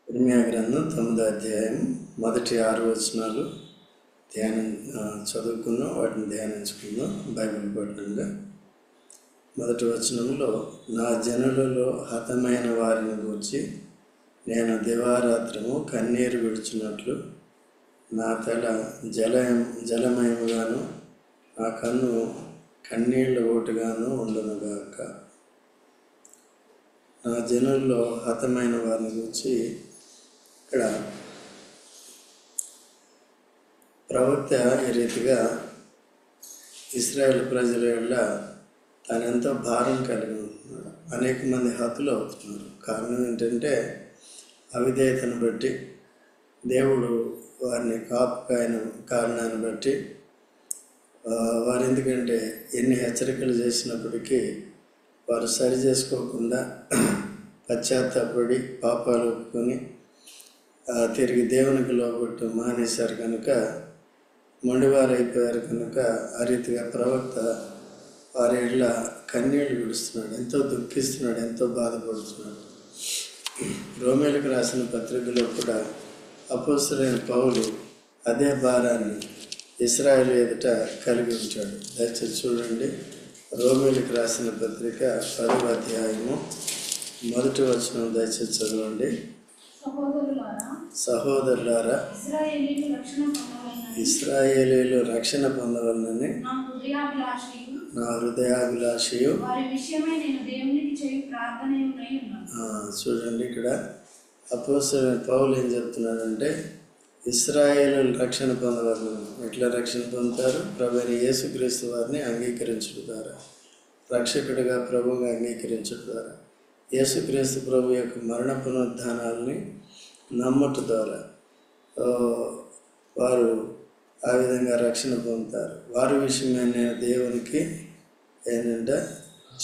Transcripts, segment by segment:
ఇర్మీయా గ్రంథం 9వ అధ్యాయం మొదటి 6 వచనాలు చదువుకున్నాం, వాటిని ధ్యానించుకుందాం. బైబిల్ పట్టణంగా మొదటి వచనంలో, నా జనులలో హతమైన వారిని గూర్చి నేను దివారాత్రము కన్నీరు విడుచున్నట్లు నా తల జలమయముగాను నా కన్ను కన్నీళ్ళ ఓటుగాను ఉండునుగాక. నా జనుల్లో హతమైన వారిని గురించి ఇక్కడ ప్రవక్త ఈ రీతిగా ఇశ్రాయేల్ ప్రజల వల్ల తానెంతో భారం కలిగి ఉంటున్నాడు. అనేక మంది హతులు అవుతున్నారు. కారణం ఏంటంటే అవిధేయతను బట్టి, దేవుడు వారిని కాపుకాయన కారణాన్ని బట్టి వారు ఎందుకంటే ఎన్ని హెచ్చరికలు చేసినప్పటికీ వారు సరి చేసుకోకుండా పశ్చాత్తాపడి పాపాలు ఒప్పుకొని తిరిగి దేవునికి లోబట్టు మానేశారు కనుక మొండివారు అయిపోయారు. కనుక ఆ రీతిగా ప్రవక్త వారి ఇళ్ళ కన్నీళ్లు విడుస్తున్నాడు, ఎంతో దుఃఖిస్తున్నాడు, ఎంతో బాధపడుతున్నాడు. రోమేలకు రాసిన పత్రికలో కూడా అపోస్తలుడైన పౌలు అదే భారాన్ని ఇశ్రాయేలు ఎదుట కలిగి ఉంటాడు. దయచేసి చూడండి, రోమేలకు రాసిన పత్రిక 10వ అధ్యాయము మొదటి వచనం దయచేసి చదవండి. సహోదరులారా, ఇశ్రాయేలీయులు రక్షణ పొందవలనని నా హృదయాభిలాషయు. చూడండి, ఇక్కడ అపోస్తలుడైన పౌలు ఏం చెప్తున్నాడంటే ఇశ్రాయేలీయులు రక్షణ పొందవలనని. ఎట్లా రక్షణ పొందుతారు? ప్రభువైన యేసుక్రీస్తు వారిని అంగీకరించడం ద్వారా, రక్షకుడిగా ప్రభువుగా అంగీకరించడం ద్వారా, యేసుక్రీస్తు ప్రభు యొక్క మరణ పునరుద్ధానాలని నమ్మటం ద్వారా వారు ఆ విధంగా రక్షణ పొందుతారు. వారి విషయమే నేను దేవునికి ఏంటంటే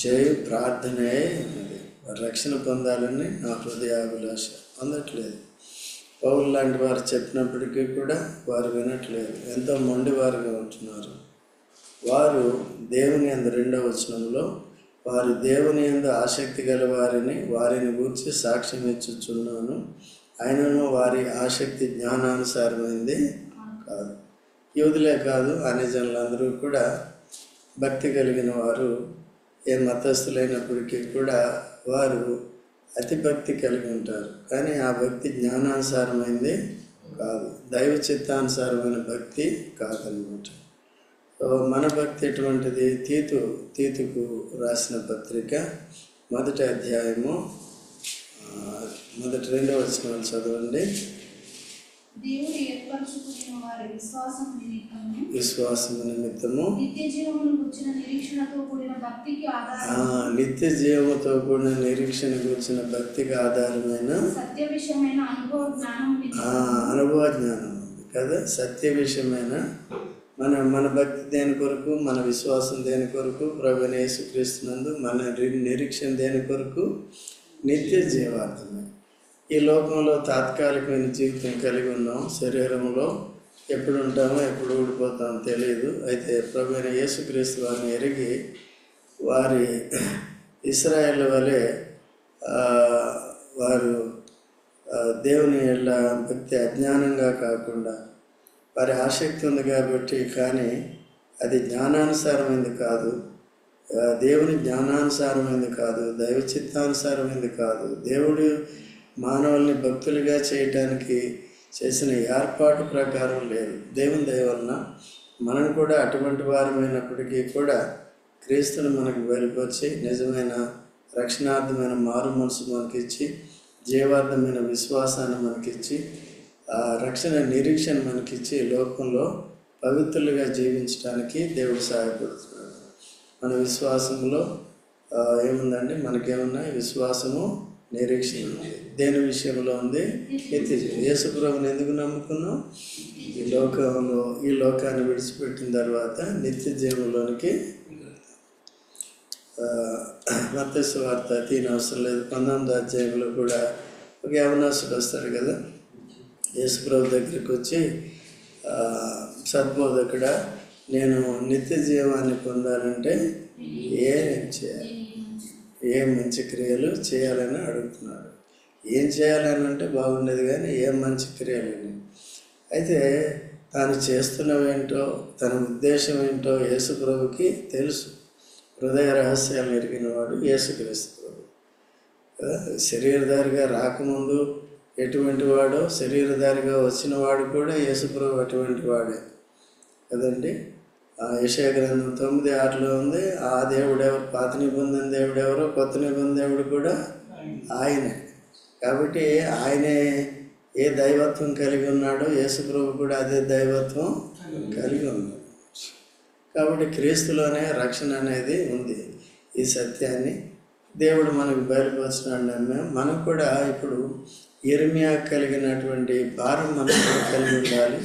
చేయు ప్రార్థనే ఉన్నది. వారు రక్షణ పొందాలని నా హృదయాభిలాష. అందట్లేదు. పౌలు లాంటి వారు చెప్పినప్పటికీ కూడా వారు వినట్లేదు, ఎంతో మొండివారుగా ఉంటున్నారు. వారు దేవుని యందు 2వ వచనంలో, వారు దేవుని యందు ఆసక్తి గల వారిని గూర్చి సాక్ష్యం ఇచ్చుచున్నాను, ఆయనను వారి ఆసక్తి జ్ఞానానుసారమైంది కాదు. యూదులే కాదు, అన్ని జనులందరూ కూడా భక్తి కలిగిన వారు, ఏ మతస్థులైనప్పటికీ కూడా వారు అతి భక్తి కలిగి ఉంటారు. కానీ ఆ భక్తి జ్ఞానానుసారమైంది కాదు, దైవ చిత్తానుసారమైన భక్తి కాదనమాట. మన భక్తి ఎటువంటిది? తీతుకు రాసిన పత్రిక 1వ అధ్యాయము మొదటి 2వ వచనాలు చదవండి. విశ్వాసము నిమిత్తము నిత్య జీవముతో కూడిన నిరీక్షణ కూర్చిన భక్తికి ఆధారమైన అనుభవ జ్ఞానం కదా. సత్య విషయమైన మన భక్తి దేని కొరకు, మన విశ్వాసం దేని కొరకు? ప్రభువైన యేసుక్రీస్తునందు మన నిరీక్షణ దేని కొరకు? నిత్య జీవార్థమే. ఈ లోకంలో తాత్కాలికమైన జీవితం కలిగి ఉన్నాం. శరీరంలో ఎప్పుడు ఉంటామో ఎప్పుడు ఊడిపోతామో తెలియదు. అయితే ప్రభువైన యేసుక్రీస్తు వారిని ఎరిగి వారి ఇశ్రాయేలు వలె వారు దేవుని యెడల భక్తి అజ్ఞానంగా కాకుండా, వారి ఆసక్తి ఉంది కాబట్టి, కానీ అది జ్ఞానానుసారమైంది కాదు, దేవుని జ్ఞానానుసారమైంది కాదు, దైవ చిత్తానుసారమైంది కాదు. దేవుడు మానవుల్ని భక్తులుగా చేయటానికి చేసిన ఏర్పాటు ప్రకారం లేదు. దేవుని దయ వలన మనం కూడా అటువంటి వారమైనప్పటికీ కూడా క్రీస్తుని మనకు బయలుపరిచి నిజమైన రక్షణార్థమైన మారు మనసు మనకిచ్చి, జీవార్థమైన విశ్వాసాన్ని మనకిచ్చి, ఆ రక్షణ నిరీక్షణ మనకిచ్చి లోకంలో పవిత్రులుగా జీవించడానికి దేవుడు సహాయపడుతున్నాడు. మన విశ్వాసంలో ఏముందండి? మనకేమున్నాయి? విశ్వాసము, నిరీక్షణ ఉంది. దేని విషయంలో ఉంది? నిత్య జీవం. యేసు ప్రభువుని ఎందుకు నమ్ముకున్నాం? ఈ లోకాన్ని విడిచిపెట్టిన తర్వాత నిత్య జీవంలోనికి. మత్తయి సువార్త తీయనవసరం లేదు, 19వ అధ్యాయంలో కూడా ఒక యవనస్తుడు వస్తాడు కదా, యేసు ప్రభు దగ్గరికి వచ్చి, సద్బోధకుడా, నేను నిత్య జీవాన్ని పొందాలంటే ఏం చేయాలి, ఏ మంచి క్రియలు చేయాలని అడుగుతున్నాడు. ఏం చేయాలని అంటే బాగుండేది, కానీ ఏం మంచి క్రియలని. అయితే తాను చేస్తున్నవేంటో, తన ఉద్దేశం ఏంటో యేసు ప్రభుకి తెలుసు. హృదయ రహస్యాలు ఎరిగిన వాడు యేసుక్రీస్తు ప్రభు కదా. శరీరధారిగా రాకముందు ఎటువంటి వాడో, శరీరధారిగా వచ్చిన వాడు కూడా యేసు ప్రభు అటువంటి వాడే కదండి. యెషయా గ్రంథం 9:6 ఉంది, ఆ దేవుడెవరు, పాత నిబంధన దేవుడెవరో కొత్త నిబంధన దేవుడు కూడా ఆయనే. కాబట్టి ఆయనే ఏ దైవత్వం కలిగి ఉన్నాడో యేసు ప్రభు కూడా అదే దైవత్వం కలిగి ఉన్నాడు. కాబట్టి క్రీస్తులోనే రక్షణ అనేది ఉంది. ఈ సత్యాన్ని దేవుడు మనకు బయలుపరిచినాడు. మనకు కూడా ఇప్పుడు యిర్మీయా కలిగినటువంటి భారం మనం కలిగి ఉండాలి.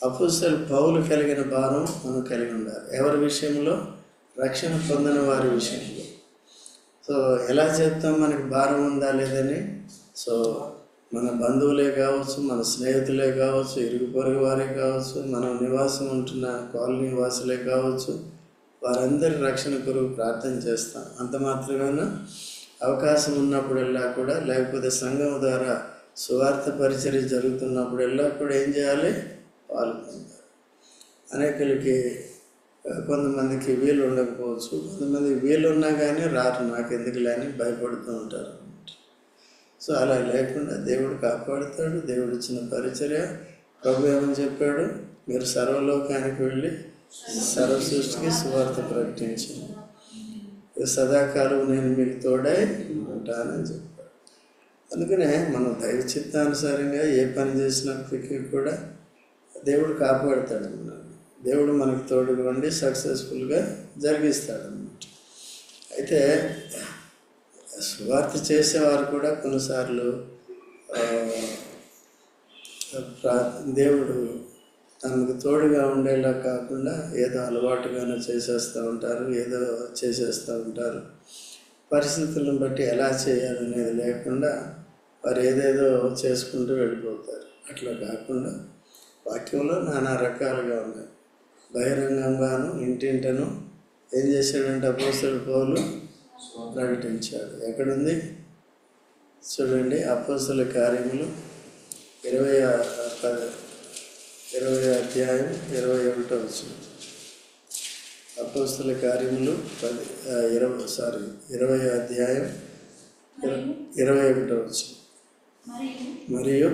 అపోస్తలుడు పౌలు కలిగిన భారం మనం కలిగి ఉండాలి. ఎవరి విషయంలో? రక్షణ పొందిన వారి విషయంలో. సో ఎలా చెప్తాం మనకి భారం ఉందా లేదని? సో మన బంధువులే కావచ్చు, మన స్నేహితులే కావచ్చు, ఇరుగు పొరుగు వారే కావచ్చు, మనం నివాసం ఉంటున్న కాలనీ నివాసులే కావచ్చు, వారందరి రక్షణ కొరకు ప్రార్థన చేస్తాం. అంత మాత్రమేనా? అవకాశం ఉన్నప్పుడల్లా కూడా, లేకపోతే సంఘం ద్వారా సువార్త పరిచర్య జరుగుతున్నప్పుడల్లా కూడా ఏం చేయాలి? పాల్గొంటారు. అనేకులకి కొంతమందికి వీలు ఉండకపోవచ్చు, కొంతమందికి వీలు ఉన్నా కానీ రారు, నాకెందుకులే అని భయపడుతూ ఉంటారు అన్నమాట. సో అలా లేకుండా దేవుడు కాపాడుతాడు. దేవుడు ఇచ్చిన పరిచర్య. ప్రభు ఏమని చెప్పాడు? మీరు సర్వలోకానికి వెళ్ళి సర్వ సృష్టికి సువార్త ప్రకటించండి, సదాకాలం నేను మీకు తోడై ఉంటానని చెప్పాడు. అందుకనే మనం దైవ చిత్తానుసారంగా ఏ పని చేసినప్పటికీ కూడా దేవుడు కాపాడుతాడు అన్నమాట. దేవుడు మనకు తోడుగా ఉండి సక్సెస్ఫుల్గా జరిగిస్తాడు అన్నమాట. అయితే సువార్త చేసేవారు కూడా కొన్నిసార్లు దేవుడు తనకు తోడుగా ఉండేలా కాకుండా ఏదో అలవాటుగానే చేసేస్తూ ఉంటారు, ఏదో చేసేస్తూ ఉంటారు. పరిస్థితులను బట్టి ఎలా చేయాలనేది లేకుండా వారు ఏదేదో చేసుకుంటూ వెళ్ళిపోతారు. అట్లా కాకుండా వాక్యంలో నానా రకాలుగా ఉన్నాయి. బహిరంగంగాను ఇంటింటను ఏం చేశాడంటే అపోస్తలుడు పౌలు ప్రకటించాడు. ఎక్కడుంది చూడండి, అపోస్తలుల కార్యములు 20వ అధ్యాయం 21వ వచనం. అపోస్తలుల కార్యములు 20వ అధ్యాయం 21వ వచనం. మరియు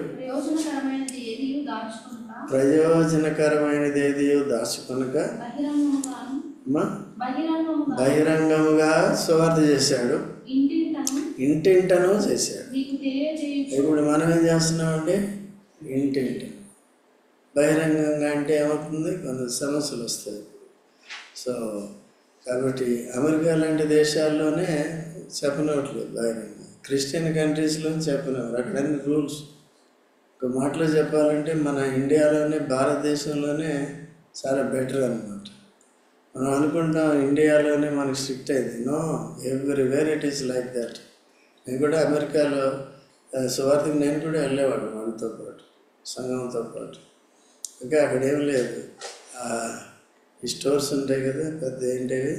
ప్రయోజనకరమైనది ఏదియో దాచుకొనక బహిరంగముగా సువార్త చేశాడు, ఇంటింటను చేశాడు. ఇప్పుడు మనం ఏం చేస్తున్నామండి? ఇంటింట బహిరంగంగా అంటే ఏమవుతుంది? కొంత సమస్యలు వస్తాయి. సో కాబట్టి అమెరికా లాంటి దేశాల్లోనే చెప్పనవట్లేదు బహిరంగ. క్రిస్టియన్ కంట్రీస్లో చెప్పినవారు, అక్కడ అన్ని రూల్స్. ఒక మాటలో చెప్పాలంటే మన ఇండియాలోనే, భారతదేశంలోనే చాలా బెటర్ అన్నమాట. మనం అనుకుంటాం ఇండియాలోనే మనకి స్ట్రిక్ట్ అయింది. No, everywhere it is like that. నేను కూడా అమెరికాలో సువార్తకి నేను కూడా వెళ్ళేవాడు వాళ్ళతో పాటు, సంఘంతో పాటు. ఇంకా అక్కడ ఏం లేదు. ఈ స్టోర్స్ ఉంటాయి కదా, పెద్ద ఏంటివి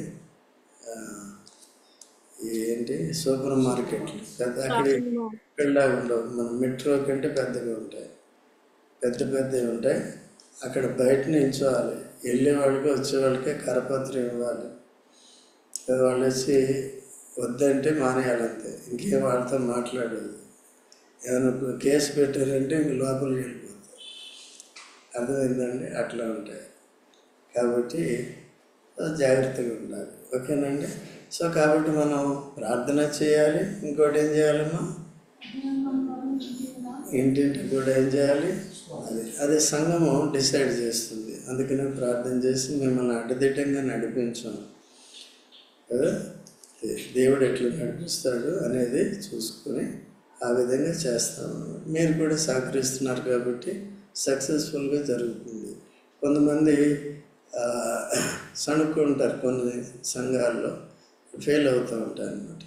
ఏంటి సూపర్ మార్కెట్లు, పెద్ద అక్కడ ఇక్కడలాగా ఉండవు. మన మెట్రో కంటే పెద్దగా ఉంటాయి, పెద్దవి ఉంటాయి. అక్కడ బయట నిల్చోవాలి, వెళ్ళేవాళ్ళకి వచ్చేవాళ్ళకే కరపత్రం ఇవ్వాలి. వాళ్ళు వచ్చి వద్దంటే మానేయాలంతే, ఇంకేం వాళ్ళతో మాట్లాడేది. ఏమైనా కేసు పెట్టారంటే ఇంక లోపలికి వెళ్ళిపోతారు. అర్థమైందండి? అట్లా ఉంటాయి. కాబట్టి జాగ్రత్తగా ఉండాలి. ఓకేనండి? సో కాబట్టి మనం ప్రార్థన చేయాలి. ఇంకోటి ఏం చేయాలమ్మా? ఇంటింటికి కూడా ఏం చేయాలి? అదే సంఘము డిసైడ్ చేస్తుంది. అందుకనే ప్రార్థన చేసి మిమ్మల్ని అడ్డదిడ్డంగా నడిపించాం కదా. దేవుడు ఎట్లా నడిపిస్తాడు అనేది చూసుకొని ఆ విధంగా చేస్తాము. మీరు కూడా సహకరిస్తున్నారు కాబట్టి సక్సెస్ఫుల్గా జరుగుతుంది. కొంతమంది సణుక్కుంటారు, కొన్ని సంఘాల్లో ఫెయిల్ అవుతూ ఉంటారు అన్నమాట.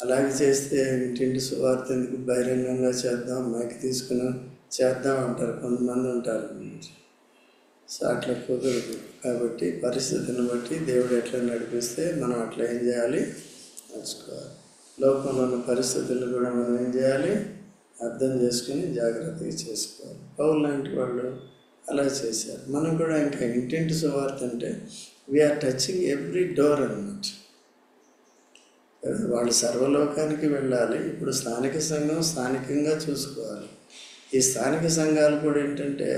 అలాగే చేస్తే ఇంటింటి సువార్త ఎందుకు బహిరంగంగా చేద్దాం, మైక్ తీసుకుని చేద్దాం అంటారు, కొంతమంది ఉంటారు. సో అట్లా కుదరదు. కాబట్టి పరిస్థితిని బట్టి దేవుడు ఎట్లా నడిపిస్తే మనం అట్లా ఏం చేయాలి? నడుచుకోవాలి. లోకంలో ఉన్న పరిస్థితులను కూడా మనం ఏం చేయాలి? అర్థం చేసుకుని జాగ్రత్తగా చేసుకోవాలి. పౌలు లాంటి వాళ్ళు అలా చేశారు. మనం కూడా ఇంకా ఇంటింటి సువార్త అంటే వీఆర్ టచింగ్ ఎవ్రీ డోర్ అన్నమాట. వాళ్ళు సర్వలోకానికి వెళ్ళాలి. ఇప్పుడు స్థానిక సంఘం స్థానికంగా చూసుకోవాలి. ఈ స్థానిక సంఘాలు కూడా ఏంటంటే,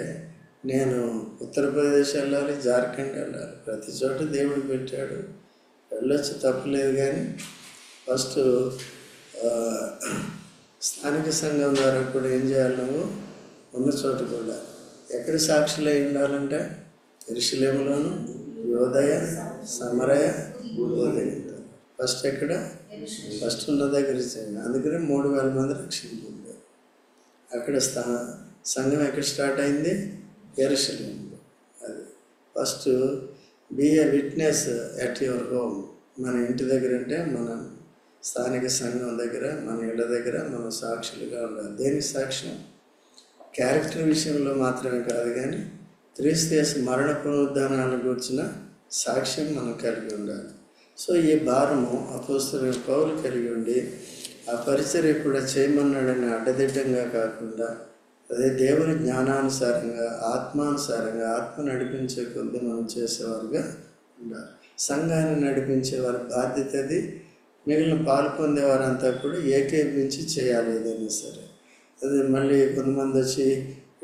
నేను ఉత్తరప్రదేశ్ వెళ్ళాలి, జార్ఖండ్ వెళ్ళాలి, ప్రతి చోట దేవుడు పెట్టాడు, వెళ్ళొచ్చు, తప్పలేదు. కానీ ఫస్ట్ స్థానిక సంఘం ద్వారా కూడా ఏం చేయాలి, నువ్వు ఉన్న చోట కూడా ఎక్కడ సాక్షులై ఉండాలంటే యెరూషలేములోను, యోదయ, సమరయ, బోధయ. ఫస్ట్ ఎక్కడ? ఫస్ట్ ఉన్న దగ్గర చేయండి. అందుకనే 3,000 మంది రక్షణ పొందారు. అక్కడ సంఘం ఎక్కడ స్టార్ట్ అయింది? యెరూషలేములో. అది first be a witness at your home. మన ఇంటి దగ్గర అంటే మన స్థానిక సంఘం దగ్గర, మన ఇళ్ళ దగ్గర మనం సాక్షులుగా ఉండాలి. దేనికి సాక్ష్యం? క్యారెక్టర్ విషయంలో మాత్రమే కాదు, కానీ క్రీస్తు యేసు మరణ పునరుద్ధానాలను గురించిన సాక్ష్యం మనం కలిగి ఉండాలి. సో ఈ భారము అపోస్తలుడైన పౌలు కలిగి ఉండి ఆ పరిచర్య కూడా చేయమన్నాడని అడ్డదిడ్డంగా కాకుండా, అదే దేవుని జ్ఞానానుసారంగా, ఆత్మానుసారంగా, ఆత్మ నడిపించే కొద్ది మనం చేసేవారుగా ఉండాలి. సంఘాన్ని నడిపించే వారి బాధ్యత అది. మిగిలిన పాలు పొందేవారంతా కూడా ఏకీభవించి చేయాలి ఏదైనా సరే. అది మళ్ళీ కొంతమంది వచ్చి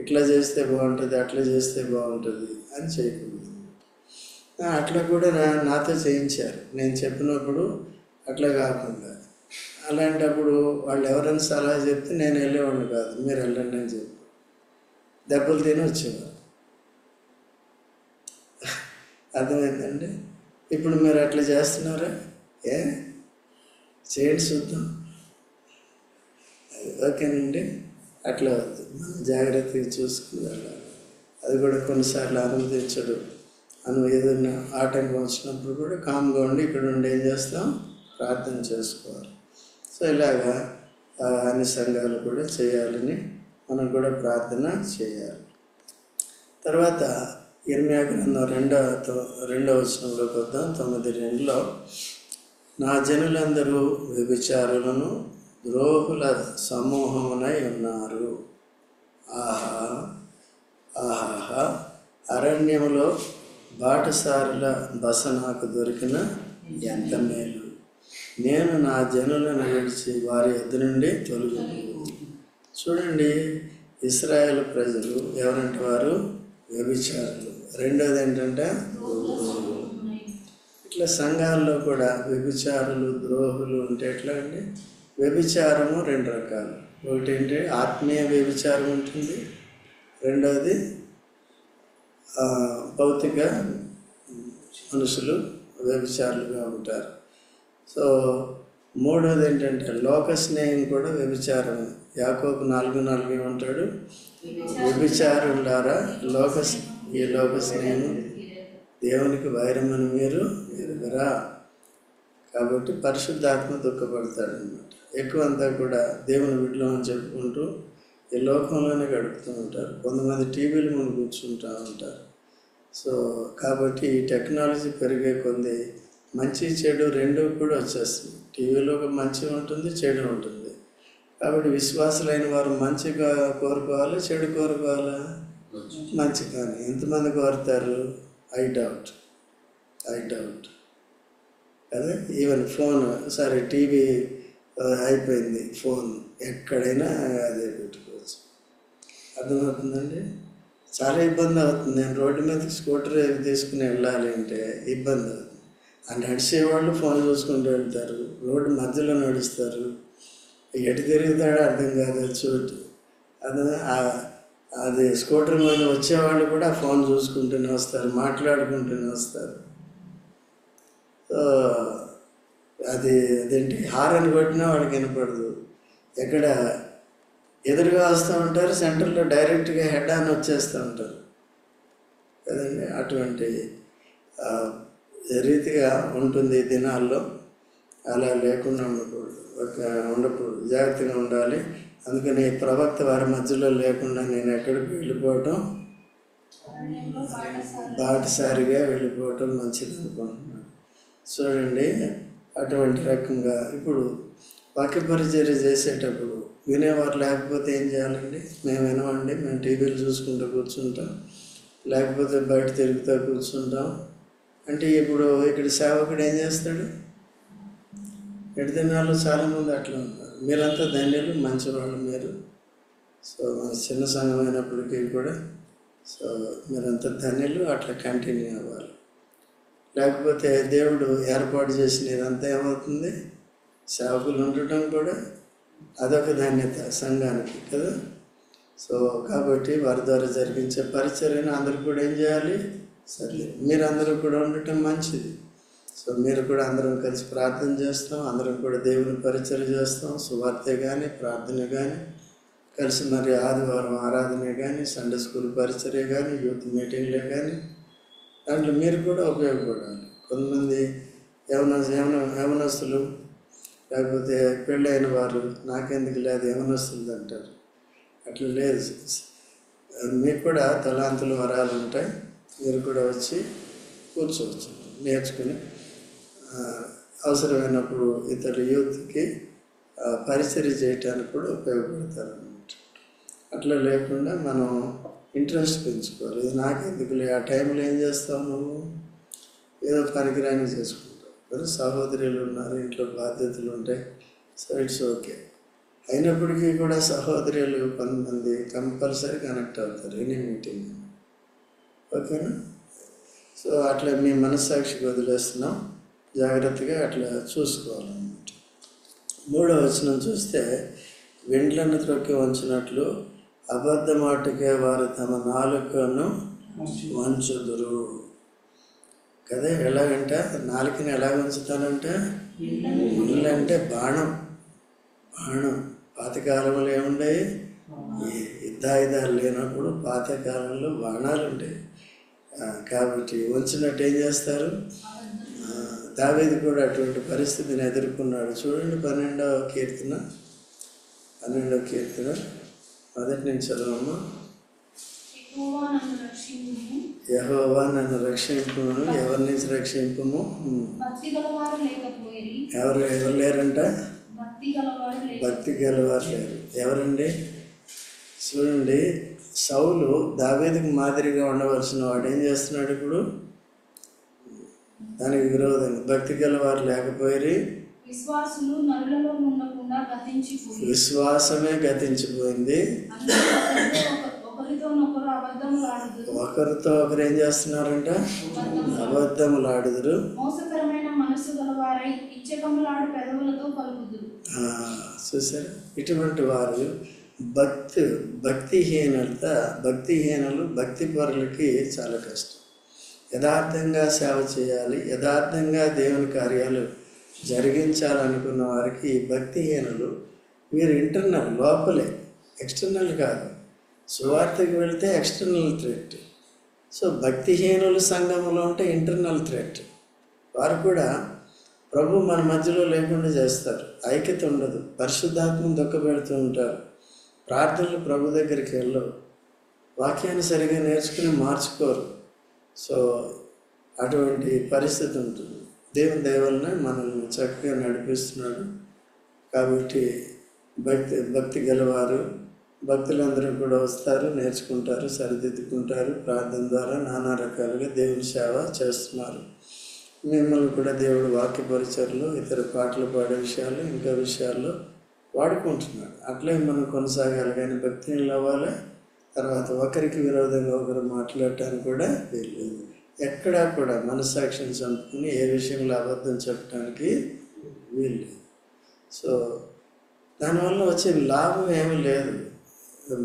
ఇట్లా చేస్తే బాగుంటుంది, అట్లా చేస్తే బాగుంటుంది అని చేయకూడదు. అట్లా కూడా నాతో చేయించారు. నేను చెప్పినప్పుడు అట్లా కాకుండా, అలాంటప్పుడు వాళ్ళు ఎవరైనా సలహా చెప్తే నేను వెళ్ళేవాడిని కాదు. మీరు వెళ్ళండి అని చెప్పి దెబ్బలు తిని వచ్చేవారు. అర్థమైందండి? ఇప్పుడు మీరు అట్లా చేస్తున్నారా? చేయండి చూద్దాం. ఓకేనండి? అట్లా వద్దు, మనం జాగ్రత్తగా చూసుకుని వెళ్ళాలి. అది కూడా కొన్నిసార్లు అనుమతించడు. మనం ఏదైనా ఆటంకం వచ్చినప్పుడు కూడా కామ్గా ఉండి ఇక్కడ ఉండి ఏం చేస్తాం? ప్రార్థన చేసుకోవాలి. సో ఇలాగా అన్ని సంఘాలు కూడా చేయాలని మనం కూడా ప్రార్థన చేయాలి. తర్వాత ఇర్మీయా గ్రంథం 2వ వచనంలోకి వద్దాం. 9:2 నా జనులందరూ వ్యభిచారులను ద్రోహుల సమూహమునై ఉన్నారు. ఆహా ఆహాహా, అరణ్యములో బాటసారుల బస నాకు దొరికిన ఎంత మేలు. నేను నా జనులను విడిచి వారి యొద్ద నుండి తొలగిపోదు. చూడండి, ఇశ్రాయేలు ప్రజలు ఎవరంటే వారు వ్యభిచారులు. రెండోది ఏంటంటే ఇట్లా సంఘాల్లో కూడా వ్యభిచారులు, ద్రోహులు ఉంటే ఎట్లా అండి? వ్యభిచారము 2 రకాలు. ఒకటి ఏంటి? ఆత్మీయ వ్యభిచారం ఉంటుంది. రెండవది భౌతిక మనుషులు వ్యభిచారులుగా ఉంటారు. సో మూడవది ఏంటంటే లోక స్నేహం కూడా వ్యభిచారం. యాకోబు 4:4 ఉంటాడు, వ్యభిచారులారా ఈ లోక స్నేహం దేవునికి వైరమని మీరు ఎరుగరా. కాబట్టి పరిశుద్ధాత్మ దుఃఖపడతాడు అన్నమాట. ఎక్కువ అంతా కూడా దేవుని బిడ్డలో అని చెప్పుకుంటూ ఈ లోకంలోనే గడుపుతూ ఉంటారు. కొంతమంది టీవీల ముందు కూర్చుంటూ ఉంటారు. సో కాబట్టి ఈ టెక్నాలజీ పెరిగే కొద్ది మంచి చెడు రెండూ కూడా వచ్చేస్తుంది. టీవీలో ఒక మంచి ఉంటుంది, చెడు ఉంటుంది. కాబట్టి విశ్వాసులైన వారు మంచిగా కోరుకోవాలి, చెడు కోరుకోవాలా? మంచి. కానీ ఎంతమంది కోరుతారు? ఐ డౌట్ కదా. ఈవెన్ ఫోన్, సరే టీవీ అయిపోయింది, ఫోన్ ఎక్కడైనా అదే పెట్టుకోవచ్చు. అర్థమవుతుందండి? చాలా ఇబ్బంది అవుతుంది. నేను రోడ్డు మీద స్కూటర్ తీసుకుని వెళ్ళాలి అంటే ఇబ్బంది అవుతుంది. ఆ నడిచేవాళ్ళు ఫోన్ చూసుకుంటూ వెళ్తారు, రోడ్డు మధ్యలో నడుస్తారు, ఎటు తిరుగుతాడో అర్థం కాదు చోటు. అది స్కూటర్ మీద వచ్చేవాళ్ళు కూడా ఫోన్ చూసుకుంటూనే వస్తారు, మాట్లాడుకుంటూనే వస్తారు. అదేంటి హారన్ కొట్టినా వాడికి వినపడదు. ఎక్కడ ఎదురుగా వస్తూ ఉంటారు, సెంటర్లో డైరెక్ట్గా హెడ్ ఆన్ వచ్చేస్తూ ఉంటారు కదండి. అటువంటి రీతిగా ఉంటుంది ఈ దినాల్లో. అలా లేకుండా ఉండకూడదు, జాగ్రత్తగా ఉండాలి. అందుకని ప్రవక్త వారి మధ్యలో లేకుండా నేను ఎక్కడికి వెళ్ళిపోవటం, బాటసారిగా వెళ్ళిపోవటం మంచిది అనుకుంటున్నాను. చూడండి, అటువంటి రకంగా ఇప్పుడు వాక్య పరిచర్య చేసేటప్పుడు వినేవారు లేకపోతే ఏం చేయాలండి? మేము వినమండి, మేము టీవీలు చూసుకుంటూ కూర్చుంటాం, లేకపోతే బయట తిరుగుతూ కూర్చుంటాం అంటే ఇప్పుడు ఇక్కడ సేవకుడు ఏం చేస్తాడు? ఎడదినాల్లో చాలామంది అట్లా ఉన్నారు. మీరంతా ధన్యులు, మంచివాళ్ళు మీరు. సో చిన్న సంఘం అయినప్పటికీ కూడా సో మీరంతా ధన్యులు, అట్లా కంటిన్యూ అవ్వాలి. లేకపోతే దేవుడు ఏర్పాటు చేసిన ఇదంతా ఏమవుతుంది? సేవకులు ఉండటం కూడా అదొక ధన్యత సంఘానికి కదా. సో కాబట్టి వారి ద్వారా జరిగించే పరిచర్యను అందరూ కూడా ఏం చేయాలి? సరే, మీరందరూ కూడా ఉండటం మంచిది. సో మీరు కూడా అందరం కలిసి ప్రార్థన చేస్తాం, అందరం కూడా దేవుని పరిచర్య చేస్తాం. సువార్తే కానీ, ప్రార్థన కానీ కలిసి, మరి ఆదివారం ఆరాధన కానీ, సండే స్కూల్ పరిచర్య కానీ, యూత్ మీటింగ్లే కానీ, దాంట్లో మీరు కూడా ఉపయోగపడాలి. కొంతమంది యవనస్తులు లేకపోతే పెళ్ళైన వారు నాకెందుకు లేదు యవనస్తులు అంటారు. అట్లా లేదు. మీకు కూడా తలాంతులు వరాలు ఉంటాయి. మీరు కూడా వచ్చి కూర్చోవచ్చు, నేర్చుకుని అవసరమైనప్పుడు ఇతర యూత్కి పరిచర్య చేయటానికి కూడా ఉపయోగపడతారు అన్నమాట. అట్లా లేకుండా మనం ఇంట్రెస్ట్ పెంచుకోవాలి. ఇది నాకెందుకులే, ఆ టైంలో ఏం చేస్తావు నువ్వు? ఏదో పనికిరాని చేసుకుంటావు కదా. సహోదరులు ఉన్నారు, ఇంట్లో బాధ్యతలు ఉంటాయి. So it's okay. అయినప్పటికీ కూడా సహోదరులు కొంతమంది కంపల్సరీ కనెక్ట్ అవుతారు ఎనీ మీటింగ్. ఓకేనా? సో అట్లా మీ మనస్సాక్షికి వదిలేస్తున్నాం, జాగ్రత్తగా అట్లా చూసుకోవాలన్నమాట. 3వ వచనం చూస్తే, వెంట్లను త్రొక్కి ఉంచినట్లు అబద్ధమాటకే వారు తమ నాలుకను వంచుదురు కదా. ఎలాగంటే నాలుకని ఎలాగ ఉంచుతానంటే, ఇల్లంటే బాణం. పాతకాలంలో ఏముండేవి? యుద్ధాయుధాలు లేనప్పుడు పాతకాలంలో బాణాలు ఉండేవి. కాబట్టి ఉంచినట్టు ఏం చేస్తారు? దావీదు కూడా అటువంటి పరిస్థితిని ఎదుర్కొన్నాడు. చూడండి 12వ కీర్తన మొదటి నుంచి చదవమ్మా. యెహోవా నన్ను రక్షింపును. ఎవరి నుంచి రక్షింపుము? ఎవరు లేరంట? భక్తి గలవారు లేరు. ఎవరండి? చూడండి, సౌలు దావీదుకు మాదిరిగా ఉండవలసిన వాడు ఏం చేస్తున్నాడు ఇప్పుడు? దానికి విరోధంగా భక్తి గలవారు లేకపోయి విశ్వాసమే గతించిపోయింది. ఒకరితో ఒకరు ఏం చేస్తున్నారంట? అబద్ధములాడుదురు. చూసారా? ఇటువంటి వారు భక్తిహీనులు, భక్తి పరులకి చాలా కష్టం. యథార్థంగా సేవ చేయాలి, యథార్థంగా దేవుని కార్యాలు జరిగించాలనుకున్న వారికి భక్తిహీనులు వీరు ఇంటర్నల్, లోపలే, ఎక్స్టర్నల్ కాదు. సువార్తకి వెళితే ఎక్స్టర్నల్ థ్రెట్. సో భక్తిహీనులు సంఘంలో ఉంటే ఇంటర్నల్ థ్రెట్. వారు కూడా ప్రభు మన మధ్యలో లేకుండా చేస్తారు, ఐక్యత ఉండదు, పరిశుద్ధాత్మను దుఃఖపెడుతూ ఉంటారు, ప్రార్థనలు ప్రభు దగ్గరికి వెళ్ళవు, వాక్యాన్ని సరిగా నేర్చుకుని మార్చుకోరు. సో అటువంటి పరిస్థితి ఉంటుంది. దేవుని దయవలన మనల్ని చక్కగా నడిపిస్తున్నాడు. కాబట్టి భక్తి గలవారు, భక్తులందరూ కూడా వస్తారు, నేర్చుకుంటారు, సరిదిద్దుకుంటారు. ప్రార్థన ద్వారా నానా రకాలుగా దేవుని సేవ చేస్తున్నారు. మిమ్మల్ని కూడా దేవుడు వాక్య పరిచర్లు, ఇతర పాటలు పాడే విషయాలు, ఇంకా విషయాల్లో వాడుకుంటున్నాడు. అట్లే మనం కొనసాగాలి. కానీ భక్తిని అవ్వాలి. తర్వాత ఒకరికి విరోధంగా ఒకరు మాట్లాడటానికి కూడా వీల్లేదు. ఎక్కడా కూడా మనస్సాక్షిని చంపుకుని ఏ విషయంలో అబద్ధం చెప్పడానికి వీల్లేదు. సో దానివల్ల వచ్చే లాభం ఏమీ లేదు.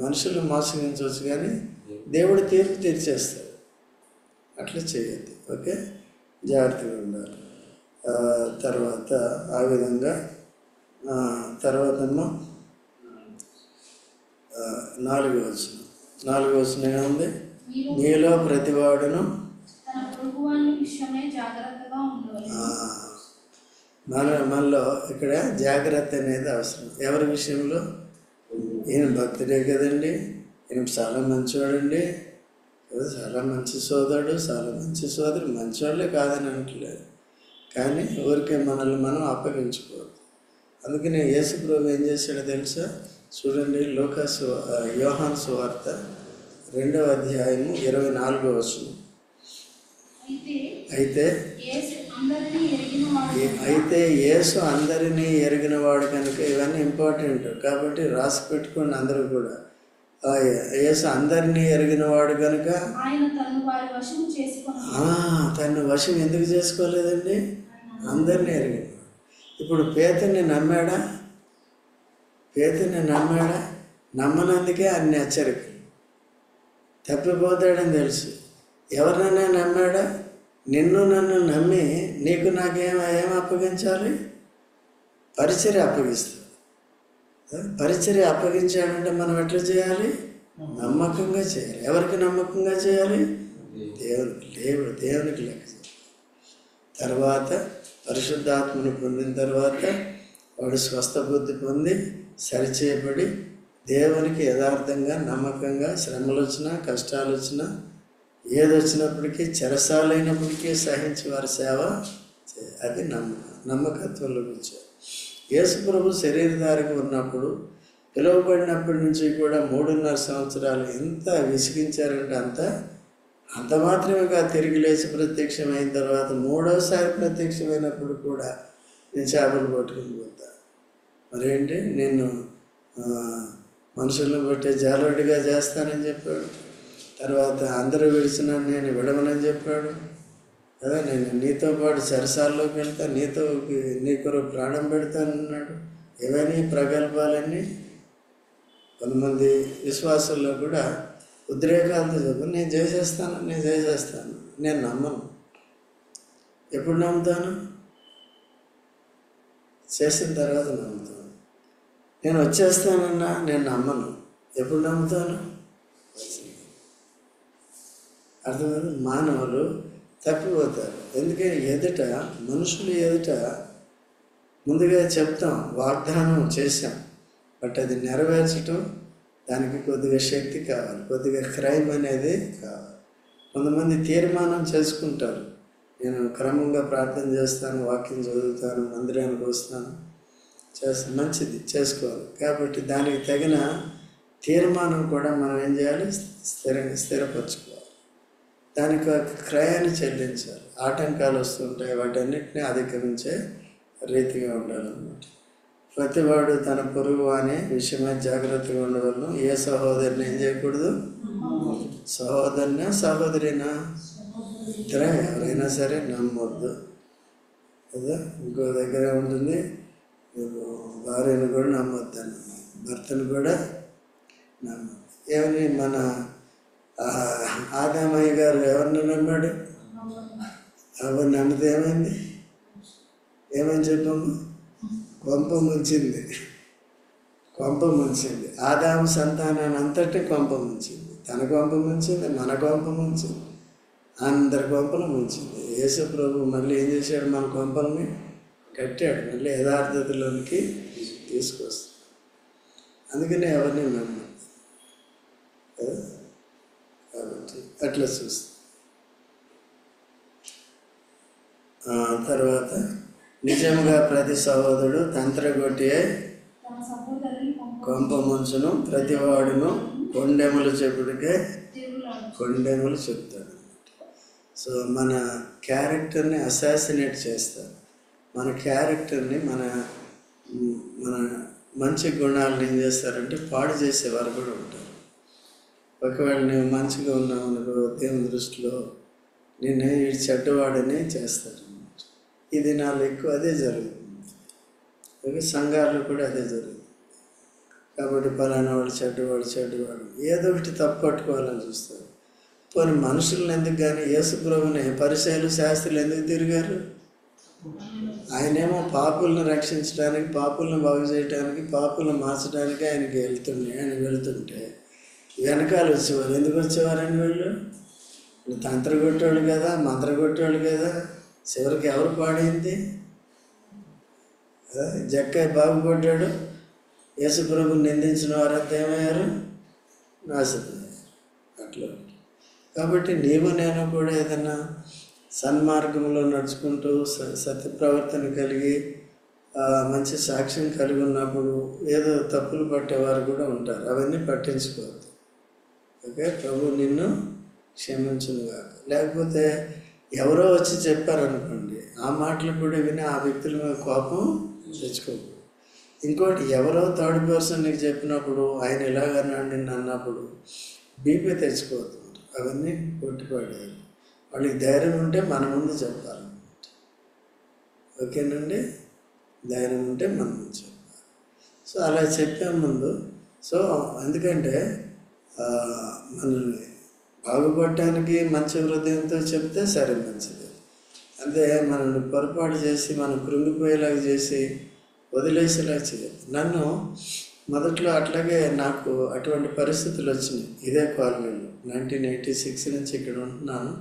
మనుషులు మోసగించవచ్చు కానీ దేవుడు తీర్పు తీర్చేస్తాడు. అట్లా చేయద్దు. ఓకే, జాగ్రత్తగా ఉండాలి. తర్వాత ఆ విధంగా తర్వాత 4వ వచనం ఏముంది? మీలో ప్రతివాడును మనలో ఇక్కడ జాగ్రత్త అనేది అవసరం. ఎవరి విషయంలో? ఈయన భక్తుడే కదండి, ఈయన చాలా మంచివాడండి, చాలా మంచి సోదరుడు, చాలా మంచి సోదరు, మంచివాళ్ళే కాదని అనట్లేదు. కానీ ఊరికే మనల్ని మనం అప్పగించుకోవద్దు. అందుకని యేసు ప్రభు ఏం చేశాడో తెలుసా? చూడండి, యోహాను సువార్త 2వ అధ్యాయము 24వ వచనం. అయితే యేసు అందరినీ ఎరిగినవాడు కనుక ఇవన్నీ ఇంపార్టెంట్ కాబట్టి రాసి పెట్టుకోండి అందరూ కూడా. యేసు అందరినీ ఎరిగినవాడు కనుక తను వశం ఎందుకు చేసుకోలేదండి? అందరినీ ఎరిగినవాడు. ఇప్పుడు పేతురుని నమ్మాడా? నమ్మనందుకే అన్ని హెచ్చరికలు. తప్పిపోతాడని తెలుసు. ఎవరినైనా నమ్మాడా? నన్ను నమ్మి నాకేం అప్పగించాలి? పరిచర్య అప్పగిస్తాడు. పరిచర్య అప్పగించాడంటే మనం ఎట్లా చేయాలి? నమ్మకంగా చేయాలి. ఎవరికి నమ్మకంగా చేయాలి? దేవునికి లెక్క చేయాలి. తర్వాత పరిశుద్ధాత్మను పొందిన తర్వాత వాడు స్వస్థ బుద్ధి పొంది సరిచేయబడి దేవునికి యథార్థంగా నమ్మకంగా శ్రమలు వచ్చినా కష్టాలు వచ్చినా ఏదొచ్చినప్పటికీ చెరసాలైనప్పటికీ సహించి వారి సేవ అది నమ్మకత్వంలో వచ్చారు. యేసు ప్రభు శరీరధారికి ఉన్నప్పుడు పిలువబడినప్పటి నుంచి కూడా 3.5 సంవత్సరాలు ఎంత విసిగించారంటే అంత మాత్రమే కాదు. తిరిగి లేచి ప్రత్యక్షమైన తర్వాత 3వసారి ప్రత్యక్షమైనప్పుడు కూడా నేను చేపలు పట్టుకుని పోతా. మరేంటి, నేను మనుషులను బట్టే జాలరుడిగా చేస్తానని చెప్పాడు. తర్వాత అందరూ విడిచినా నేను విడవనని చెప్పాడు కదా. నేను నీతో పాటు చెరసాల్లోకి వెళ్తా, నీ కొరకు ప్రాణం పెడతానన్నాడు. ఏవైనా ప్రగల్భాలన్నీ కొంతమంది విశ్వాసుల్లో కూడా ఉద్రేకాలతో చెప్పి నేను చేసేస్తాను. నేను నమ్మను. ఎప్పుడు నమ్ముతాను? చేసిన తర్వాత నమ్ముతాను. నేను వచ్చేస్తానన్నా నేను నమ్మను. ఎప్పుడు నమ్ముతాను? అర్థమైంది? మానవులు తప్పిపోతారు. ఎందుకంటే మనుషులు ఎదుట ముందుగా చెప్తాం, వాగ్దానం చేశాం, బట్ అది నెరవేర్చడం దానికి కొద్దిగా శక్తి కావాలి, కొద్దిగా క్రైమ్ అనేది కావాలి. కొంతమంది తీర్మానం చేసుకుంటారు, నేను క్రమంగా ప్రార్థన చేస్తాను, వాక్యం చదువుతాను, మందిరానికి వస్తాను, మంచిది, చేసుకోవాలి. కాబట్టి దానికి తగిన తీర్మానం కూడా మనం ఏం చేయాలి? స్థిరపరచుకోవాలి. దానికి క్రయాన్ని చెల్లించాలి. ఆటంకాలు వస్తుంటాయి, వాటన్నిటిని అధిగమించే రీతిగా ఉండాలన్నమాట. ప్రతివాడు తన పొరుగు అనే విషయమై జాగ్రత్తగా ఉండవలను. ఏ సహోదరిని ఏం చేయకూడదు? సహోదరినా ఇద్దరే ఎవరైనా సరే నమ్మొద్దు కదా. ఇంకో దగ్గర ఉంటుంది, భార్యను కూడా నమ్మొద్దు అని, భర్తను కూడా నమ్మొద్దు. ఏమని మన ఆదామయ్య గారు ఎవరిని నమ్మాడు? ఎవరు నమ్మితే ఏమని చెప్పాము? కొంప ముంచింది. ఆదాము సంతానాన్ని అంతటి కొంప ముంచింది. తన కొంప ముంచింది, మన కొంప ముంచింది, అందరి కొంపలు ముంచింది. యేసు ప్రభు మళ్ళీ ఏం చేశాడు? మన కొంపల్ని కట్టాడు, మళ్ళీ యథార్థతలోనికి తీసుకొస్తాడు. అందుకనే ఎవరిని నమ్మదు కదా. కాబట్టి అట్లా చూస్తాం. తర్వాత నిజంగా ప్రతి సహోదరుడు తంత్రగొట్టి కొంప ముంచును, ప్రతివాడును కొండెములు చెప్తాడు. సో మన క్యారెక్టర్ని అసాసినేట్ చేస్తారు. మన క్యారెక్టర్ని మన మంచి గుణాలను ఏం చేస్తారంటే పాడు చేసేవారు కూడా ఉంటారు. ఒకవేళ నువ్వు మంచిగా ఉన్నావు అనుకో, దేవుని దృష్టిలో నిన్ను ఈ చెడ్డవాడని చేస్తారు. ఈ దినాల్లో ఎక్కువ అదే జరుగుతుంది. సంఘాల్లో కూడా అదే జరుగుతుంది. కాబట్టి పలానా వాడు చెడ్డవాడు ఏదో ఒకటి తప్పు పట్టుకోవాలని చూస్తారు. పోనీ మనుషులను ఎందుకు కానీ యేసు ప్రభువుని పరిసయ్యులు శాస్త్రులు ఎందుకు తిరిగారు? ఆయనేమో పాపులను రక్షించడానికి, పాపులను బాగు చేయడానికి, పాపులను మార్చడానికి ఆయన వెళుతుంటే వెనకాల వచ్చేవారు. ఎందుకు వచ్చేవారని వీళ్ళు? తంత్రగొట్టేవాళ్ళు కదా, మంత్రగొట్టేవాళ్ళు కదా. చివరికి ఎవరు పాడైంది? జక్కయ్య బాగుపడ్డాడు. యేసు ప్రభువుని నిందించిన వారంతా ఏమయ్యారు? నాశనమయ్యారు. అట్లా. కాబట్టి నేను కూడా ఏదైనా సన్మార్గంలో నడుచుకుంటూ సత్య ప్రవర్తన కలిగి మంచి సాక్ష్యం కలిగి ఉన్నప్పుడు ఏదో తప్పులు పట్టేవారు కూడా ఉంటారు. అవన్నీ పట్టించుకోవద్దు. ఓకే, ప్రభు నిన్ను క్షమించునుగా. లేకపోతే ఎవరో వచ్చి చెప్పారనుకోండి, ఆ మాటలు కూడా విని ఆ వ్యక్తుల మీద కోపం తెచ్చుకోకూడదు. ఇంకోటి, ఎవరో థర్డ్ పర్సన్ నీకు చెప్పినప్పుడు ఆయన ఇలాగన్నాడు నిన్ను అన్నప్పుడు బీపీ తెచ్చుకోవద్దు. అవన్నీ కొట్టిపడేయాలి. వాళ్ళకి ధైర్యం ఉంటే మన ముందు చెప్పాలన్నమాట. ఓకేనండి, ధైర్యం ఉంటే మన ముందు చెప్పాలి. సో అలా చెప్పే ముందు, సో ఎందుకంటే మనల్ని బాగుపడటానికి మంచి హృదయంతో చెప్తే సరే మంచిది. అంతే మనల్ని పొరపాటు చేసి మనం కృంగిపోయేలాగా చేసి వదిలేసేలా చేయదు. నన్ను మొదట్లో అట్లాగే నాకు అటువంటి పరిస్థితులు వచ్చినాయి. ఇదే కాలనీలో 1986 నుంచి ఇక్కడ ఉంటున్నాను.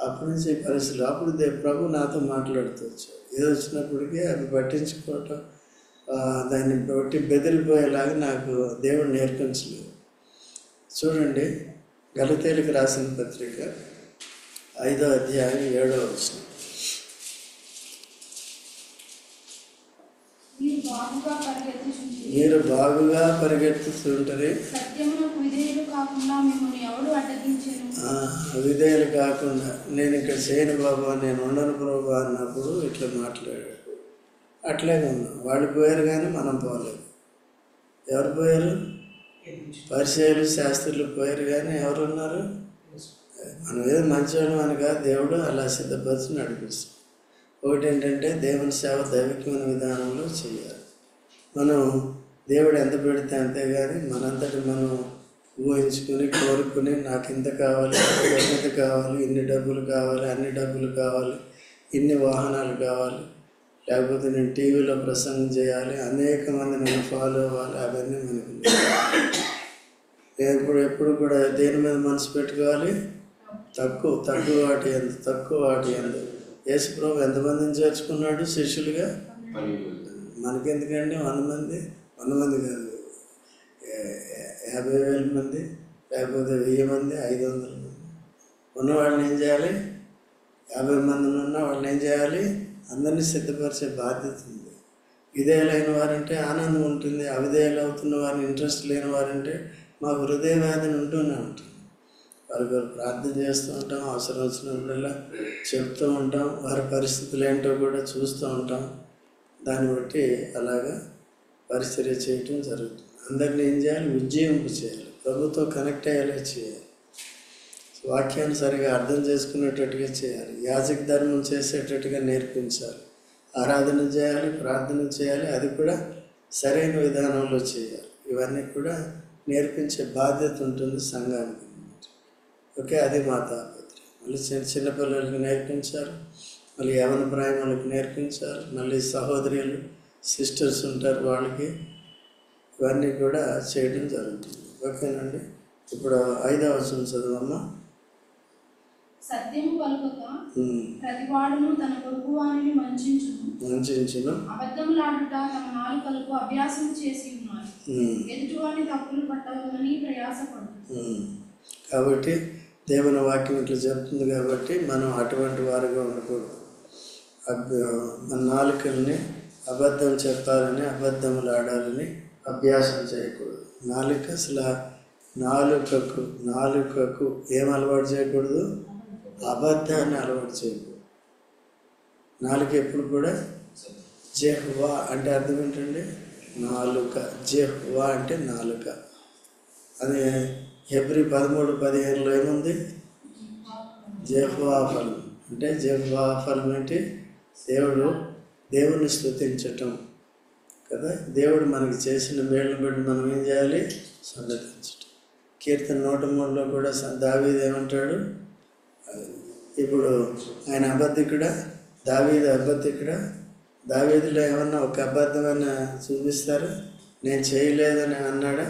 అప్పటి నుంచి ఈ పరిస్థితులు, అప్పుడు ప్రభు నాతో మాట్లాడుతూ వచ్చాడు. ఏదో వచ్చినప్పటికీ అది పట్టించుకోవటం, దాన్ని బట్టి బెదిరిపోయేలాగా నాకు దేవుడు నేర్పించలేదు. చూడండి, గలతీయులకు రాసిన పత్రిక 5వ అధ్యాయం 7వ వచనం. మీరు బాగుగా పరిగెత్తుతుంటారు, విధేయులు కాకుండా. నేను ఇక్కడ చేయను బాబా, నేను ఉండను ప్రభా అన్నప్పుడు ఇట్లా మాట్లాడాడు. అట్లాగే ఉన్నాం. వాళ్ళు పోయారు కానీ మనం పోలేదు. ఎవరు పోయారు? పరిచయాలు శాస్త్రులు పోయారు కానీ ఎవరు ఉన్నారు? మనం ఏదో మంచివాడు అనగా దేవుడు అలా సిద్ధపరిచి నడిపిస్తాం. ఒకటి ఏంటంటే దేవుని సేవ దైవికమైన విధానంలో చేయాలి. మనం దేవుడు ఎంత పెడితే అంతే, కానీ మనంతటి మనం ఊహించుకుని కోరుకుని నాకు ఇంత కావాలి, ఎంత కావాలి, ఇన్ని డబ్బులు కావాలి, అన్ని డబ్బులు కావాలి, ఇన్ని వాహనాలు కావాలి, లేకపోతే నేను టీవీలో ప్రసంగం చేయాలి, అనేక మంది నన్ను ఫాలో అవ్వాలి, అవన్నీ మనకు ఎప్పుడు కూడా దేని మీద మనసు పెట్టుకోవాలి? తక్కువ వాటి ఎందు. యేసు ప్రభు ఎంతమందిని చేర్చుకున్నాడు శిష్యులుగా? మనకెందుకండి 100 మంది కాదు, 50,000 మంది, లేకపోతే 1000 మంది, 500 మంది ఉన్నవాళ్ళని ఏం చేయాలి? 50 మందిని ఉన్న వాళ్ళని ఏం చేయాలి? అందరినీ సిద్ధపరిచే బాధ్యత ఉంది. విధేయులైన వారంటే ఆనందం ఉంటుంది, అవిధేయులు అవుతున్న వారిని, ఇంట్రెస్ట్ లేని వారంటే మాకు హృదయ వేదన ఉంటూనే ఉంటుంది. వారికి ప్రార్థన చేస్తూ ఉంటాం, అవసరం వచ్చినప్పుడల్లా చెప్తూ ఉంటాం, వారి పరిస్థితులు ఏంటో కూడా చూస్తూ ఉంటాం. దాన్ని బట్టి అలాగా పరిచర్య చేయటం జరుగుతుంది. అందరినీ ఏం చేయాలి? ఉజ్జీవింపు చేయాలి, ప్రభుతో కనెక్ట్ అయ్యేలా చేయాలి, వాక్యాన్ని సరిగా అర్థం చేసుకునేటట్టుగా చేయాలి, యాజక ధర్మం చేసేటట్టుగా నేర్పించాలి, ఆరాధన చేయాలి, ప్రార్థన చేయాలి, అది కూడా సరైన విధానంలో చేయాలి. ఇవన్నీ కూడా నేర్పించే బాధ్యత ఉంటుంది సంఘానికి. ఓకే, అది మా తాపత్రయం. మళ్ళీ చిన్నపిల్లలకి నేర్పించారు, మళ్ళీ యవన ప్రాయములకు నేర్పించారు, మళ్ళీ సహోదరులు సిస్టర్స్ ఉంటారు, వాళ్ళకి ఇవన్నీ కూడా చేయడం జరుగుతుంది. ఓకేనండి, ఇప్పుడు 5వ వచనం చదవమ్మా. సత్యము పలుకక ప్రతివాడును తన పొరుగువానిని వంచించును, అబద్ధములాడుట తమ నాలుకలకు అభ్యాసం చేసి ఉన్నారు, ఎదుటివాని తప్పులు పట్టవాలని ప్రయాసపడుతుంది. కాబట్టి దేవుని వాక్యం ఇట్లా చెప్తుంది. కాబట్టి మనం అటువంటి వారుగా ఉండకూడదు. మన నాలుకల్ని అబద్ధం చెప్పాలని, అబద్ధములు ఆడాలని అభ్యాసం చేయకూడదు. నాలుక అసలు నాలుకకు ఏం అలవాటు చేయకూడదు? అబద్ధాన్ని అలవాటు చేయకూడదు. నాలుక ఎప్పుడు కూడా జెహ్వా అంటే అర్థం ఏంటండి? నాలుక. జెహ్వా అంటే నాలుక. అది హెబ్రీ 13:15 ఏముంది? జెహ్వా ఫలం. అంటే జెహ్వా ఫలం అంటే దేవుని స్తుతించటం కదా. దేవుడు మనకి చేసిన మేళ్ళను బట్టి మనం ఏం చేయాలి? సన్నతించటం. కీర్తన 103లో కూడా దావీదు ఏమంటాడు? ఇప్పుడు ఆయన అబద్ధికుడా? దావీదు అబద్ధికుడా? దావీదులో ఏమన్నా ఒక అబద్ధమైనా చూపిస్తారా? నేను చేయలేదని అన్నాడా?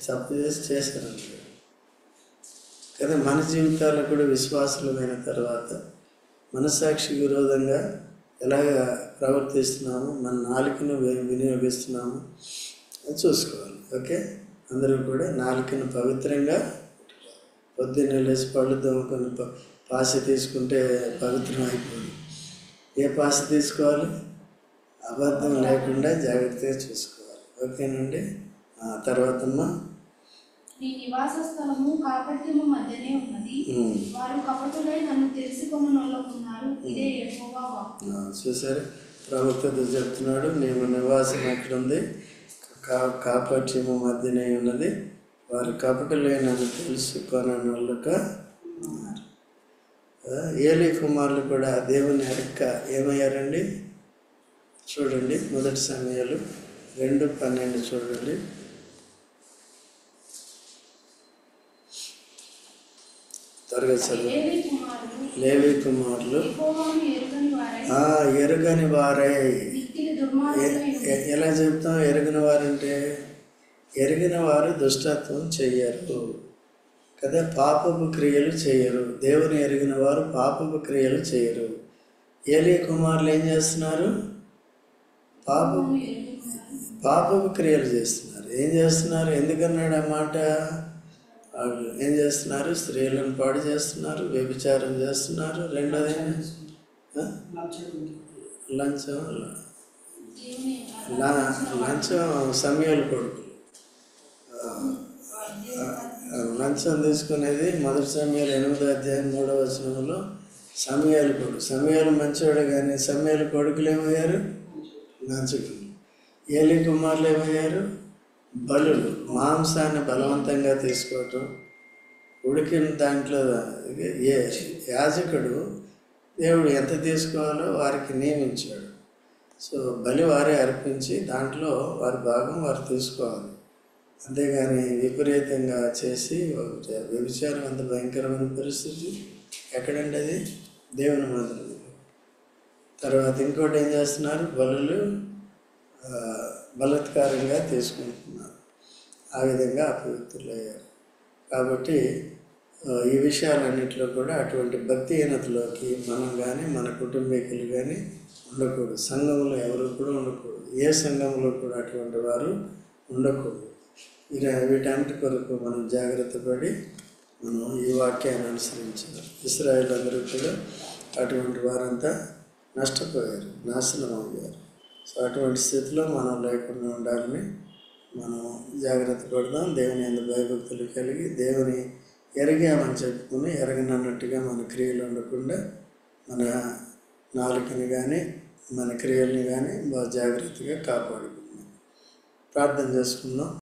తప్పు చేశాను కదా. మన జీవితాల్లో కూడా విశ్వాసులమైన తర్వాత మనస్సాక్షి విరోధంగా ఎలాగ ప్రవర్తిస్తున్నాము, మన నాలుకను వినియోగిస్తున్నాము చూసుకోవాలి. ఓకే, అందరూ కూడా నాలుకను పవిత్రంగా పొద్దున్నే లేచి పళ్ళు తోముకొని పాసి తీసుకుంటే పవిత్రం అయిపోయింది. ఏ పాసి తీసుకోవాలి? అబద్ధం లేకుండా జాగ్రత్తగా చూసుకోవాలి. ఓకేనండి. తర్వాతమ్మా, నీ నివాస స్థలము కాపట్యము మధ్యనే ఉన్నది, వారు కపటులై నన్ను తెలుసుకొనున్నారు, ఇదే యెహోవా వాక్కు. చూసారు, ప్రవక్త చెప్తున్నాడు, నేను నివాసం ఎక్కడుంది, కాపట్యము మధ్యనే ఉన్నది, వారు కపటులై నన్ను తెలుసుకొనుక ఉన్నారు. ఏలీ కుమారులు కూడా దేవుని ఎరక్క ఏమయ్యారండి? చూడండి, 1 సమూయేలు 2:12 చూడండి. త్వరగా చదువు. లేవి కుమారులు ఎరుగని వారే. ఎలా చెప్తాం ఎరుగని వారంటే? ఎరిగిన వారు దుష్టత్వం చెయ్యరు కదా, పాపపు క్రియలు చేయరు. దేవుని ఎరిగిన వారు పాపపు క్రియలు చేయరు. ఏలీ కుమారులు ఏం చేస్తున్నారు? పాపపు క్రియలు చేస్తున్నారు. ఏం చేస్తున్నారు? ఎందుకన్నాడు ఆ మాట? వాళ్ళు ఏం చేస్తున్నారు? స్త్రీలను పాడు చేస్తున్నారు, వ్యభిచారం చేస్తున్నారు. రెండోది లంచం సమూయేలు కొడుకులు లంచం తీసుకునేది 1 సమూయేలు 8:3 సమూయేలు కొడుకు. సమూయేలు మంచివాడు, కానీ సమూయేలు కొడుకులు ఏమయ్యారు? లంచకులు. ఏలీ కుమారులు ఏమయ్యారు? బలులు. మాంసాన్ని బలవంతంగా తీసుకోవటం, ఉడికిన దాంట్లో యాజకుడు దేవుడు ఎంత తీసుకోవాలో వారికి నియమించాడు. సో బలి వారే అర్పించి దాంట్లో వారి భాగం వారు తీసుకోవాలి. అంతేగాని విపరీతంగా చేసి వ్యభిచారం అంత భయంకరమైన పరిస్థితి ఎక్కడండి? అది దేవుని మందిరం. తర్వాత ఇంకోటి ఏం చేస్తున్నారు? బలులు బలాత్కారంగా తీసుకుంటున్నారు. ఆ విధంగా అపవిత్రులయ్యారు. కాబట్టి ఈ విషయాలన్నింటిలో కూడా అటువంటి భక్తిహీనతలోకి మనం కానీ మన కుటుంబీకులు కానీ ఉండకూడదు. సంఘంలో ఎవరు కూడా ఉండకూడదు. ఏ సంఘంలో కూడా అటువంటి వారు ఉండకూడదు. వీటన్నిటి కొరకు మనం జాగ్రత్త పడి మనం ఈ వాక్యాన్ని అనుసరించాలి. ఇశ్రాయేలు అందరూ కూడా అటువంటి వారంతా నష్టపోయారు, నాశనం అయ్యారు. సో అటువంటి స్థితిలో మనం లేకుండా ఉండాలని మనం జాగ్రత్త పడదాం. దేవుని యందు భయభక్తులు కలిగి దేవుని ఎరిగామని చెప్పుకుని ఎరగనన్నట్టుగా మన క్రియలు ఉండకుండా మన నాలుకని కానీ మన క్రియల్ని కానీ బాగా జాగ్రత్తగా కాపాడుకుందాం. ప్రార్థన చేసుకుందాం.